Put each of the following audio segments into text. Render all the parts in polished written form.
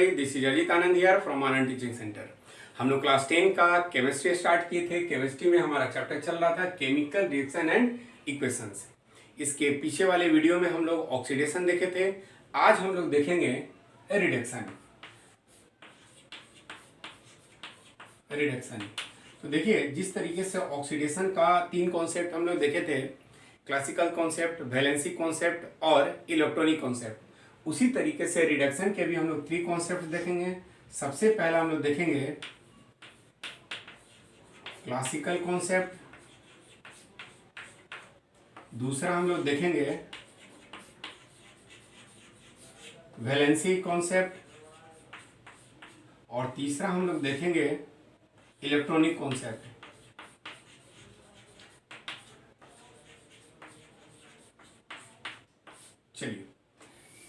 Everybody, this is Ajit Anand here from Anand teaching centre. हम लोग class 10 का chemistry start किए थे। केमिस्ट्री में हमारा चैप्टर चल रहा था केमिकल रिएक्शन एंड इक्वेशंस। इसके पीछे वाले वीडियो में हम लोग ऑक्सीडेशन देखे थे। आज हम लोग देखेंगे रिडक्शन। तो देखिए, जिस तरीके से ऑक्सीडेशन का 3 कॉन्सेप्ट हम लोग देखे थे, क्लासिकल कॉन्सेप्ट, वैलेंसी कॉन्सेप्ट और इलेक्ट्रॉनिक कॉन्सेप्ट, उसी तरीके से रिडक्शन के भी हम लोग 3 कॉन्सेप्ट देखेंगे। सबसे पहला हम लोग देखेंगे क्लासिकल कॉन्सेप्ट, दूसरा हम लोग देखेंगे वैलेंसी कॉन्सेप्ट और तीसरा हम लोग देखेंगे इलेक्ट्रॉनिक कॉन्सेप्ट। चलिए,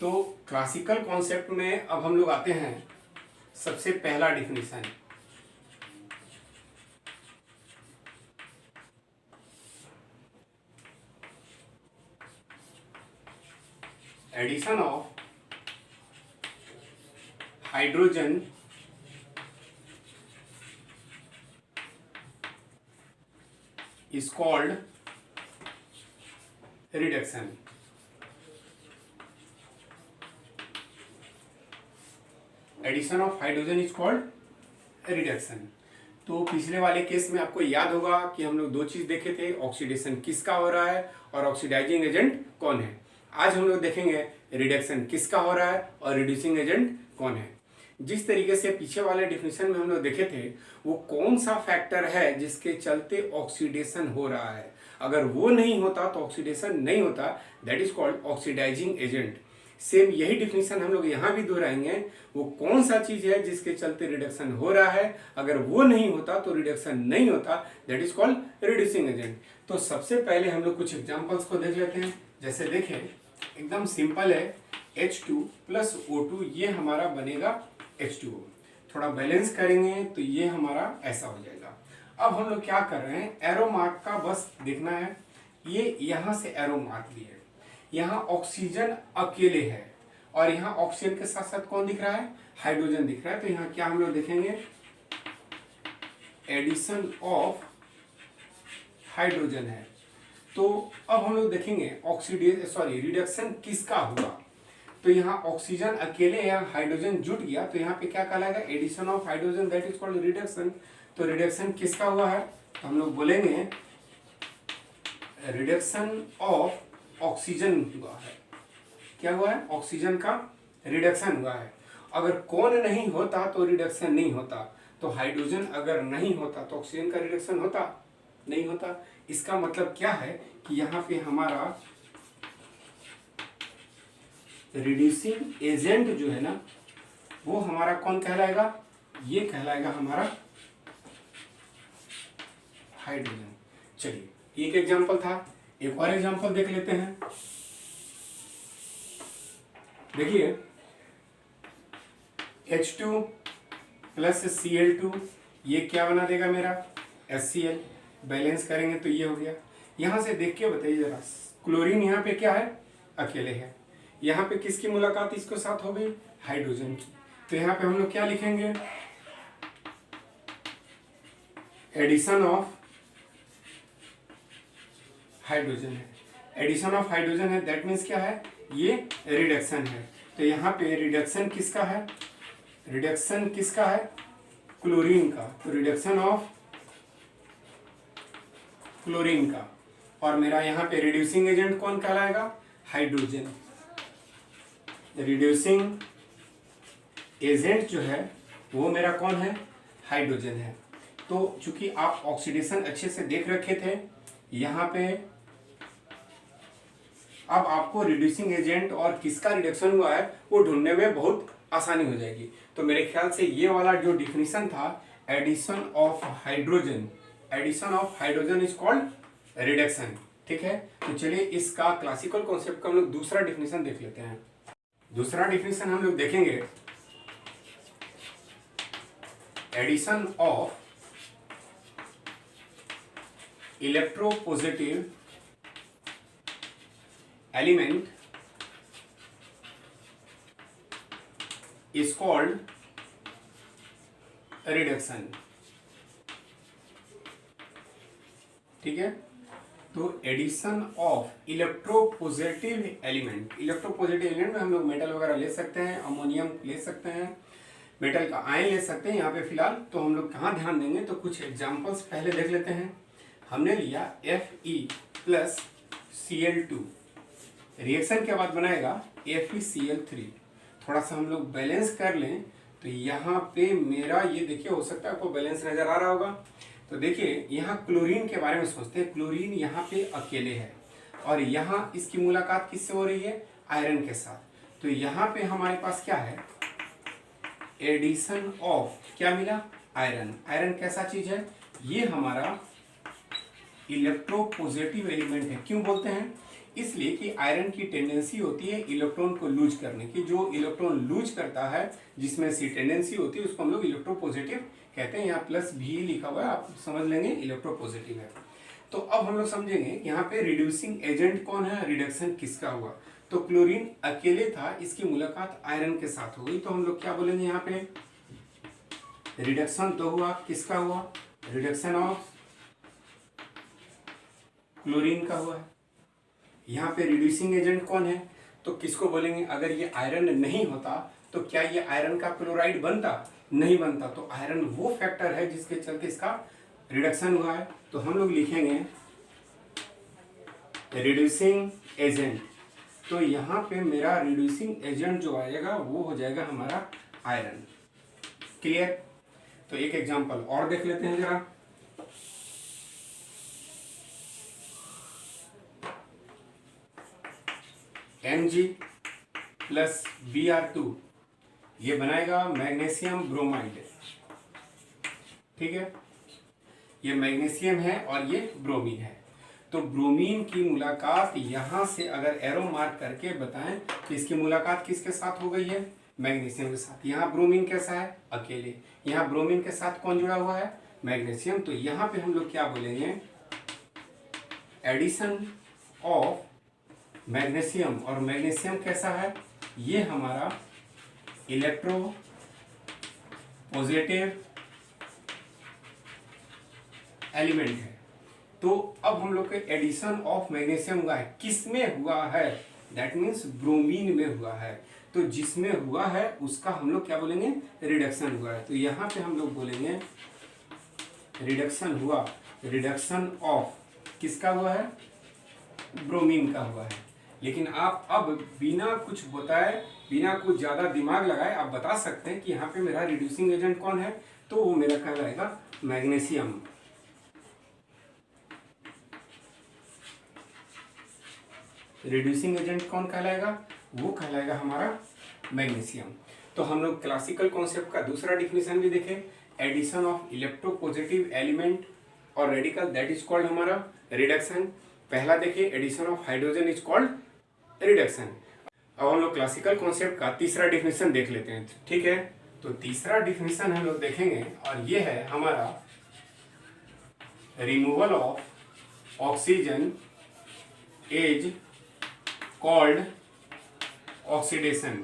तो क्लासिकल कॉन्सेप्ट में अब हम लोग आते हैं। सबसे पहला definition, addition of hydrogen is called reduction। Addition of hydrogen is called reduction. तो पिछले वाले केस में आपको याद होगा कि हम लोग 2 चीज देखे थे, ऑक्सीडेशन किसका हो रहा है और ऑक्सीडाइजिंग एजेंट कौन है। आज हम लोग देखेंगे रिडक्शन किसका हो रहा है और रिड्यूसिंग एजेंट कौन है। जिस तरीके से पीछे वाले डिफिनेशन में हम लोग देखे थे, वो कौन सा फैक्टर है जिसके चलते ऑक्सीडेशन हो रहा है। अगर वो नहीं होता तो ऑक्सीडेशन नहीं होता, that is called oxidising agent. Same यही डिफिनेशन हम लोग यहाँ भी दोहराएंगे। वो कौन सा चीज है जिसके चलते रिडक्शन हो रहा है, अगर वो नहीं होता तो रिडक्शन नहीं होता, that is called reducing agent. तो सबसे पहले हम लोग कुछ एग्जांपल्स को देख लेते हैं। जैसे देखें, एकदम सिंपल है, H2 प्लस O2 ये हमारा बनेगा H2O। थोड़ा बैलेंस करेंगे तो ये हमारा ऐसा हो जाएगा। अब हम लोग क्या कर रहे हैं, एरो मार्क का बस देखना है। ये यहाँ से एरो मार्क भी है, यहाँ ऑक्सीजन अकेले है और यहाँ ऑक्सीजन के साथ साथ कौन दिख रहा है, हाइड्रोजन दिख रहा है। तो यहाँ क्या हम लोग देखेंगे, एडिशन ऑफ हाइड्रोजन है। तो अब हम लोग देखेंगे रिडक्शन किसका हुआ। तो यहाँ ऑक्सीजन अकेले या हाइड्रोजन जुट गया, तो यहाँ पे क्या कहलाएगा, addition of hydrogen, that is called reduction. तो रिडक्शन किसका हुआ है, तो हम लोग बोलेंगे रिडक्शन ऑफ ऑक्सीजन हुआ है। क्या हुआ है, ऑक्सीजन का रिडक्शन हुआ है। अगर कौन नहीं होता तो रिडक्शन नहीं होता। तो हाइड्रोजन अगर नहीं होता तो ऑक्सीजन का रिडक्शन होता नहीं होता। इसका मतलब क्या है कि यहाँ पे हमारा रिड्यूसिंग एजेंट जो है ना, वो हमारा कौन कहलाएगा, ये कहलाएगा हमारा हाइड्रोजन। चलिए, एक एग्जांपल था, एक और एग्जांपल देख लेते हैं। देखिए, H2 प्लस Cl2 ये क्या बना देगा मेरा, HCl। बैलेंस करेंगे तो ये हो गया। यहां से देख के बताइए जरा, क्लोरीन यहाँ पे क्या है, अकेले है। यहाँ पे किसकी मुलाकात इसके साथ हो गई, हाइड्रोजन की। तो यहाँ पे हम लोग क्या लिखेंगे, एडिशन ऑफ हाइड्रोजन है। एडिशन ऑफ हाइड्रोजन है, दैट मीन्स क्या है, ये रिडक्शन है। तो यहाँ पे रिडक्शन किसका है, रिडक्शन किसका है, क्लोरीन का। तो रिडक्शन ऑफ क्लोरीन का। और मेरा यहाँ पे रिड्यूसिंग एजेंट कौन कहलाएगा, हाइड्रोजन। रिड्यूसिंग एजेंट जो है वो मेरा कौन है, हाइड्रोजन है। तो चूंकि आप ऑक्सीडेशन अच्छे से देख रखे थे, यहाँ पे अब आपको रिड्यूसिंग एजेंट और किसका रिडक्शन हुआ है वो ढूंढने में बहुत आसानी हो जाएगी। तो मेरे ख्याल से ये वाला जो डिफिनीशन था, addition of hydrogen, addition of hydrogen is called reduction. ठीक है, तो चलिए इसका क्लासिकल कॉन्सेप्ट का हम लोग दूसरा डिफिनीशन देख लेते हैं। दूसरा डिफिनीशन हम लोग देखेंगे, addition of electropositive element is called reduction. ठीक है, तो addition of electropositive element, electropositive element में हम लोग मेटल वगैरह ले सकते हैं, अमोनियम ले सकते हैं, मेटल का आयन ले सकते हैं। यहाँ पे फिलहाल तो हम लोग कहाँ ध्यान देंगे, तो कुछ एग्जांपल्स पहले देख लेते हैं। हमने लिया Fe प्लस Cl2, रिएक्शन के बाद बनाएगा FeCl3। थोड़ा सा हम लोग बैलेंस कर लें तो यहाँ पे मेरा ये देखिए, हो सकता है आपको बैलेंस नजर आ रहा होगा। तो देखिए यहाँ क्लोरीन के बारे में सोचते हैं, क्लोरीन यहाँ पे अकेले है और यहाँ इसकी मुलाकात किससे हो रही है, आयरन के साथ। तो यहाँ पे हमारे पास क्या है, एडिशन ऑफ, क्या मिला, आयरन। आयरन कैसा चीज है, ये हमारा इलेक्ट्रोपॉजिटिव एलिमेंट है। क्यों बोलते हैं, इसलिए कि आयरन की टेंडेंसी होती है इलेक्ट्रॉन को लूज करने की। जो इलेक्ट्रॉन लूज करता है, जिसमें सी टेंडेंसी होती है, उसको हम लोग इलेक्ट्रोपॉजिटिव कहते हैं। यहाँ प्लस भी लिखा हुआ है, आप समझ लेंगे इलेक्ट्रोपॉजिटिव है। तो अब हम लोग समझेंगे यहाँ पे रिड्यूसिंग एजेंट कौन है, रिडक्शन किसका हुआ। तो क्लोरीन अकेले था, इसकी मुलाकात आयरन के साथ हो गई, तो हम लोग क्या बोलेंगे यहाँ पे, रिडक्शन तो हुआ, किसका हुआ, रिडक्शन ऑफ क्लोरीन का हुआ है। यहाँ पे रिड्यूसिंग एजेंट कौन है, तो किसको बोलेंगे, अगर ये आयरन नहीं होता तो क्या ये आयरन का क्लोराइड बनता, नहीं बनता। तो आयरन वो फैक्टर है जिसके चलते इसका रिडक्शन हुआ है। तो हम लोग लिखेंगे रिड्यूसिंग एजेंट। तो यहाँ पे मेरा रिड्यूसिंग एजेंट जो आएगा वो हो जाएगा हमारा आयरन। क्लियर, तो एक एग्जांपल और देख लेते हैं जरा। Mg प्लस Br2, ये बनाएगा मैग्नीशियम ब्रोमाइड। ठीक है, ये मैग्नीशियम है और ये ब्रोमीन है। तो ब्रोमीन की मुलाकात यहां से अगर एरो मार्क करके बताएं तो इसकी मुलाकात किसके साथ हो गई है, मैग्नीशियम के साथ। यहाँ ब्रोमीन कैसा है, अकेले। यहाँ ब्रोमीन के साथ कौन जुड़ा हुआ है, मैग्नीशियम। तो यहाँ पे हम लोग क्या बोलेंगे, एडिशन ऑफ मैग्नीशियम। और मैग्नीशियम कैसा है, ये हमारा इलेक्ट्रो पॉजिटिव एलिमेंट है। तो अब हम लोग के एडिशन ऑफ मैग्नीशियम हुआ है, किस में हुआ है, दैट मीन्स ब्रोमीन में हुआ है। तो जिसमें हुआ है उसका हम लोग क्या बोलेंगे, रिडक्शन हुआ है। तो यहाँ पे हम लोग बोलेंगे रिडक्शन हुआ, रिडक्शन ऑफ किसका हुआ है, ब्रोमीन का हुआ है। लेकिन आप अब बिना कुछ बताए, बिना कुछ ज़्यादा दिमाग लगाए आप बता सकते हैं कि यहाँ पे मेरा रिड्यूसिंग एजेंट कौन है, तो वो मेरा कहलाएगा मैग्नीशियम। रिड्यूसिंग एजेंट कौन कहलाएगा, वो कहलाएगा हमारा मैग्नीशियम। तो हम लोग क्लासिकल कॉन्सेप्ट का दूसरा डिफिनेशन भी देखें, एडिशन ऑफ इलेक्ट्रोपॉजिटिव एलिमेंट और रेडिकल, दैट इज कॉल्ड हमारा रिडक्शन। पहला देखिए, addition of hydrogen is called reduction. अब हम लोग क्लासिकल कॉन्सेप्ट का तीसरा डिफिनेशन देख लेते हैं। ठीक है, तो तीसरा डिफिनेशन हम लोग देखेंगे और ये है हमारा removal of oxygen is called oxidation.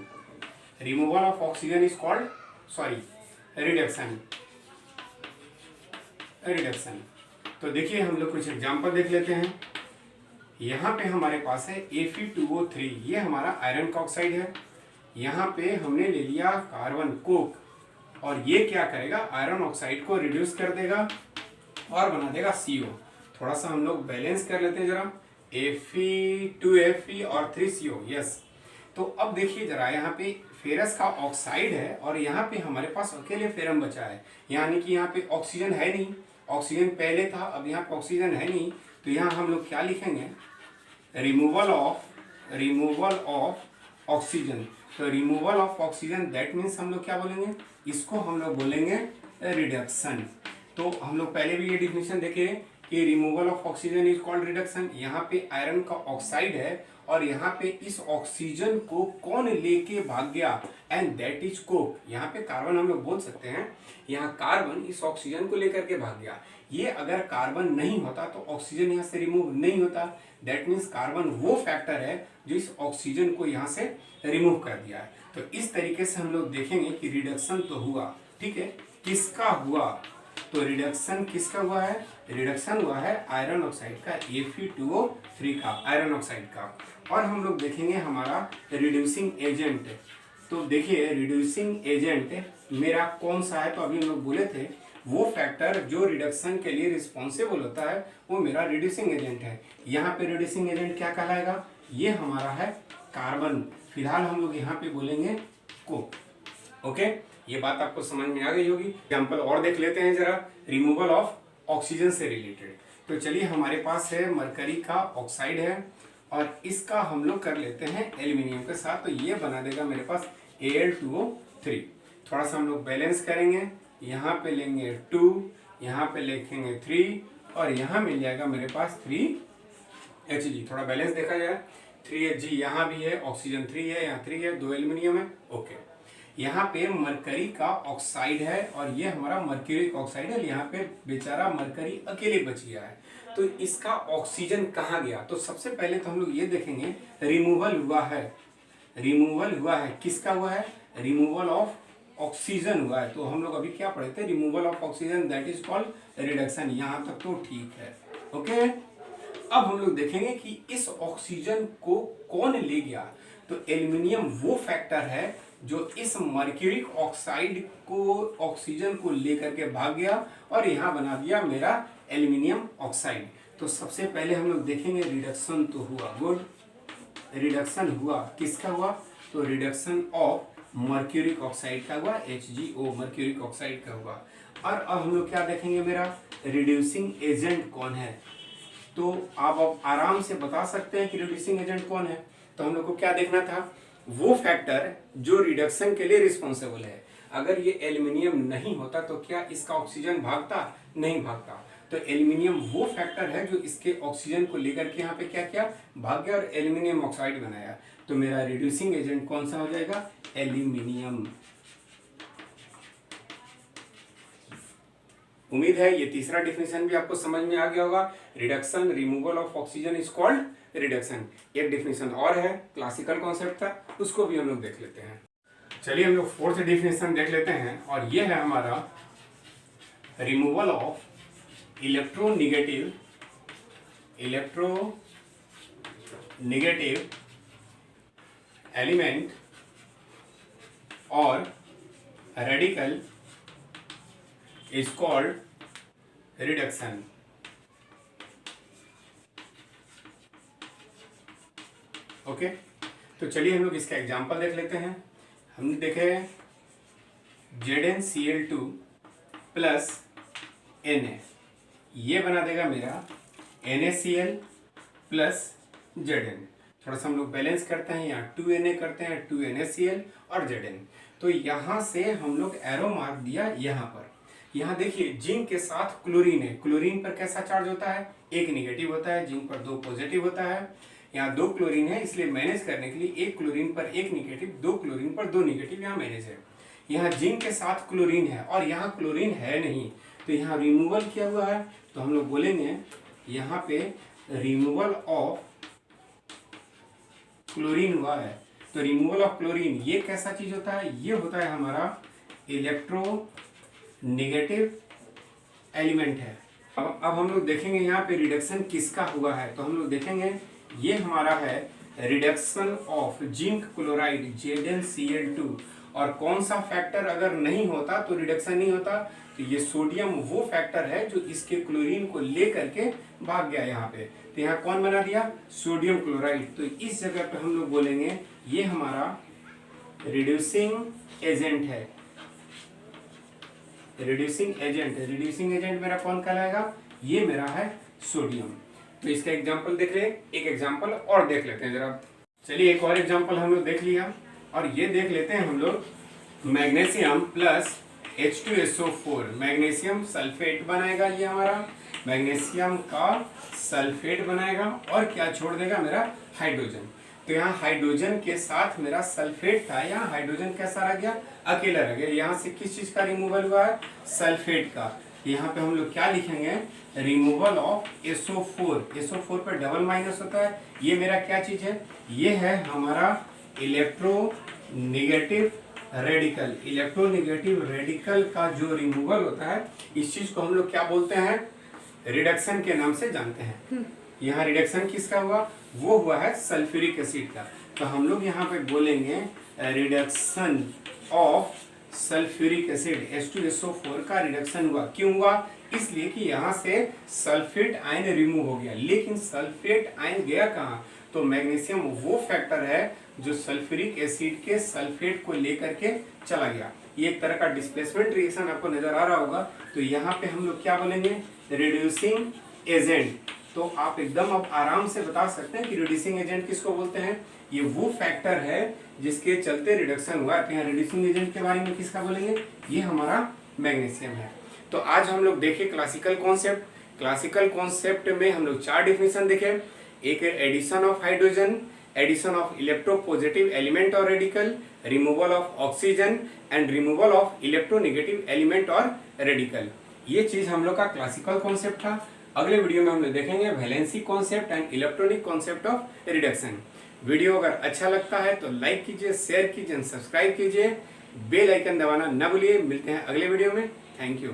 Removal of oxygen is called, sorry, reduction. Reduction, तो देखिए हम लोग कुछ एग्जांपल देख लेते हैं। यहाँ पे हमारे पास है Fe2O3, ये हमारा आयरन का ऑक्साइड है। यहाँ पे हमने ले लिया कार्बन कोक, और ये क्या करेगा, आयरन ऑक्साइड को रिड्यूस कर देगा और बना देगा CO। थोड़ा सा हम लोग बैलेंस कर लेते हैं जरा, Fe2Fe और 3CO, यस। तो अब देखिए जरा, यहाँ पे फेरस का ऑक्साइड है और यहाँ पे हमारे पास अकेले फेरम बचा है, यानी कि यहाँ पे ऑक्सीजन है नहीं, ऑक्सीजन पहले था, अब यहाँ पे ऑक्सीजन है नहीं। तो यहाँ हम लोग क्या लिखेंगे, रिमूवल ऑफ ऑक्सीजन। तो removal of oxygen, that means हम लोग क्या बोलेंगे, इसको हम लोग बोलेंगे रिडक्शन। तो हम लोग पहले भी ये डिफिनेशन देखे कि removal of oxygen is called reduction. यहाँ पे आयरन का ऑक्साइड है और यहाँ पे इस ऑक्सीजन को कौन लेके भाग गया, एंड दैट इज कोक। यहाँ पे कार्बन हम लोग बोल सकते हैं, यहाँ कार्बन इस ऑक्सीजन को लेकर के भाग गया। ये अगर कार्बन नहीं होता तो ऑक्सीजन यहाँ से रिमूव नहीं होता। दैट मीन्स कार्बन वो फैक्टर है जो इस ऑक्सीजन को यहाँ से रिमूव कर दिया है। तो इस तरीके से हम लोग देखेंगे कि रिडक्शन तो हुआ, ठीक है, किसका हुआ, तो रिडक्शन किसका हुआ है, रिडक्शन हुआ है आयरन ऑक्साइड का, Fe2O3 का, आयरन ऑक्साइड का। और हम लोग देखेंगे हमारा रिड्यूसिंग एजेंट। तो देखिए रिड्यूसिंग एजेंट मेरा कौन सा है, तो अभी हम लोग बोले थे वो फैक्टर जो रिडक्शन के लिए रिस्पॉन्सिबल होता है वो मेरा रिड्यूसिंग एजेंट है। यहाँ पे रिड्यूसिंग एजेंट क्या कहलाएगा, ये हमारा है कार्बन। फिलहाल हम लोग यहाँ पे बोलेंगे कोक। ओके, ये बात आपको समझ में आ गई होगी। एग्जाम्पल और देख लेते हैं जरा रिमूवल ऑफ ऑक्सीजन से रिलेटेड। तो चलिए हमारे पास है मरकरी का ऑक्साइड है और इसका हम लोग कर लेते हैं एल्यूमिनियम के साथ, तो ये बना देगा मेरे पास Al2O3। थोड़ा सा हम लोग बैलेंस करेंगे, यहाँ पे लेंगे 2, यहाँ पे लिखेंगे 3 और यहाँ मिल जाएगा मेरे पास 3Hg। थोड़ा बैलेंस देखा जाए, 3Hg यहाँ भी है, ऑक्सीजन 3 है, यहाँ 3 है, 2 एल्यूमिनियम है। ओके, यहाँ पे मरकरी का ऑक्साइड है और ये हमारा मर्क्यूरिक ऑक्साइड है। यहाँ पे बेचारा मरकरी अकेले बच गया है, तो इसका ऑक्सीजन कहाँ गया। तो सबसे पहले तो हम लोग ये देखेंगे रिमूवल हुआ है, रिमूवल हुआ है, किसका हुआ है, रिमूवल ऑफ ऑक्सीजन हुआ है। तो हम लोग अभी क्या पढ़े थे, removal of oxygen that is called reduction. यहाँ तक तो ठीक है। ओके, अब हम लोग देखेंगे कि इस ऑक्सीजन को कौन ले गया। तो एल्यूमिनियम वो फैक्टर है जो इस मर्क्यूरिक ऑक्साइड को, ऑक्सीजन को लेकर के भाग गया और यहाँ बना दिया मेरा एल्यूमिनियम ऑक्साइड। तो सबसे पहले हम लोग देखेंगे रिडक्शन तो हुआ, गुड, रिडक्शन हुआ, किसका हुआ, तो रिडक्शन ऑफ मर्क्यूरिक ऑक्साइड का हुआ, HgO मर्क्यूरिक ऑक्साइड का हुआ। और अब हम लोग क्या देखेंगे, मेरा रिड्यूसिंग एजेंट कौन है। तो आप अब आराम से बता सकते हैं कि रिड्यूसिंग एजेंट कौन है। तो हम लोग को क्या देखना था, वो फैक्टर जो रिडक्शन के लिए रिस्पॉन्सिबल है। अगर ये एल्यूमिनियम नहीं होता तो क्या इसका ऑक्सीजन भागता, नहीं भागता। तो एल्यूमिनियम वो फैक्टर है जो इसके ऑक्सीजन को लेकर के यहाँ पे क्या किया, भाग गया और एल्यूमिनियम ऑक्साइड बनाया। तो मेरा रिड्यूसिंग एजेंट कौन सा हो जाएगा, एल्यूमिनियम। उम्मीद है ये तीसरा डिफिनेशन भी आपको समझ में आ गया होगा। Reduction, removal of oxygen is called reduction. एक डिफिनेशन और है, क्लासिकल कॉन्सेप्ट था, उसको भी हम लोग देख लेते हैं। चलिए हम लोग फोर्थ डिफिनेशन देख लेते हैं और ये है हमारा रिमूवल ऑफ इलेक्ट्रोनेगेटिव एलिमेंट और radical is called reduction. Okay, तो चलिए हम लोग इसका एग्जांपल देख लेते हैं। हमने देखे ZnCl2 प्लस Na, ये बना देगा मेरा NaCl प्लस Zn। थोड़ा सा हम लोग बैलेंस करते हैं, यहाँ 2Na करते हैं, 2NaCl और Zn। तो यहाँ से हम लोग एरो मार्क दिया यहाँ पर। यहाँ देखिए जिंक के साथ क्लोरीन है, क्लोरीन पर कैसा चार्ज होता है, एक निगेटिव होता है, जिंक पर 2 पॉजिटिव होता है। यहाँ 2 क्लोरीन है, इसलिए मैनेज करने के लिए एक क्लोरीन पर एक निगेटिव, 2 क्लोरीन पर 2 निगेटिव यहाँ मैनेज है। यहाँ जिंक के साथ क्लोरीन है और यहाँ क्लोरीन है नहीं, तो यहाँ रिमूवल किया हुआ है। तो हम लोग बोलेंगे यहाँ पे रिमूवल ऑफ क्लोरीन हुआ है। तो रिमूवल ऑफ क्लोरीन ये कैसा चीज होता है, ये होता है हमारा इलेक्ट्रोनेगेटिव एलिमेंट है। अब हम लोग देखेंगे यहाँ पे रिडक्शन किसका हुआ है। तो हम लोग देखेंगे ये हमारा है reduction of zinc chloride ZnCl2। और कौन सा फैक्टर अगर नहीं होता तो रिडक्शन नहीं होता, तो ये सोडियम वो फैक्टर है जो इसके क्लोरीन को ले करके भाग गया यहाँ पे। तो यहाँ कौन बना दिया, सोडियम क्लोराइड। तो इस जगह पे हम लोग बोलेंगे ये हमारा रिड्यूसिंग एजेंट है। रिड्यूसिंग एजेंट मेरा कौन कहलाएगा, ये मेरा है सोडियम। तो इसका एग्जांपल देख ले, एक एग्जांपल और देख लेते हैं जरा। चलिए एक और एग्जांपल हम लोग देख लिया और ये देख लेते हैं हम लोग magnesium plus H2SO4, magnesium sulphate बनाएगा ये हमारा। मैग्नीशियम का सल्फेट बनाएगा और क्या छोड़ देगा, मेरा हाइड्रोजन। तो यहाँ हाइड्रोजन के साथ मेरा सल्फेट था, यहाँ हाइड्रोजन कैसा रह गया, अकेला रह गया। यहाँ से किस चीज का रिमूवल हुआ है, सल्फेट का। यहाँ पे हम लोग क्या लिखेंगे, रिमूवल ऑफ SO4। SO4 पे डबल माइनस होता है, ये मेरा क्या चीज है, ये है हमारा इलेक्ट्रोनेगेटिव रेडिकल। इलेक्ट्रोनेगेटिव रेडिकल का जो रिमूवल होता है, इस चीज को हम लोग क्या बोलते हैं, रिडक्शन के नाम से जानते हैं। यहाँ रिडक्शन किसका हुआ, वो हुआ है सल्फ्यूरिक एसिड का। तो हम लोग यहाँ पे बोलेंगे reduction of sulphuric acid, H2SO4 का रिडक्शन हुआ। क्यों हुआ, इसलिए कि यहाँ से सल्फेट आयन रिमूव हो गया। लेकिन सल्फेट आयन गया कहाँ, तो मैग्नीशियम वो फैक्टर है जो सल्फ्यूरिक एसिड के सल्फेट को लेकर के चला गया। ये एक तरह का डिस्प्लेसमेंट रिएक्शन आपको नजर आ रहा होगा। तो यहाँ पे हम लोग क्या बोलेंगे, रिड्यूसिंग एजेंट। तो आप एकदम अब आराम से बता सकते हैं कि रिड्यूसिंग एजेंट किसको बोलते हैं, ये वो फैक्टर है जिसके चलते रिडक्शन हुआ। तो यहाँ रिड्यूसिंग एजेंट के बारे में किसका बोलेंगे, ये हमारा मैग्नीशियम है। तो आज हम लोग देखे क्लासिकल कॉन्सेप्ट। क्लासिकल कॉन्सेप्ट में हम लोग 4 डिफिनेशन देखे। एक है addition of hydrogen, addition of electropositive element और radical, removal of oxygen and removal of electronegative element और रेडिकल। ये चीज हम लोग का क्लासिकल कॉन्सेप्ट था। अगले वीडियो में हम लोग देखेंगे valency concept and electronic concept of reduction. Video अगर अच्छा लगता है तो लाइक कीजिए, शेयर कीजिए, सब्सक्राइब कीजिए, बेल आइकन दबाना न भूलिए। मिलते हैं अगले वीडियो में। Thank you.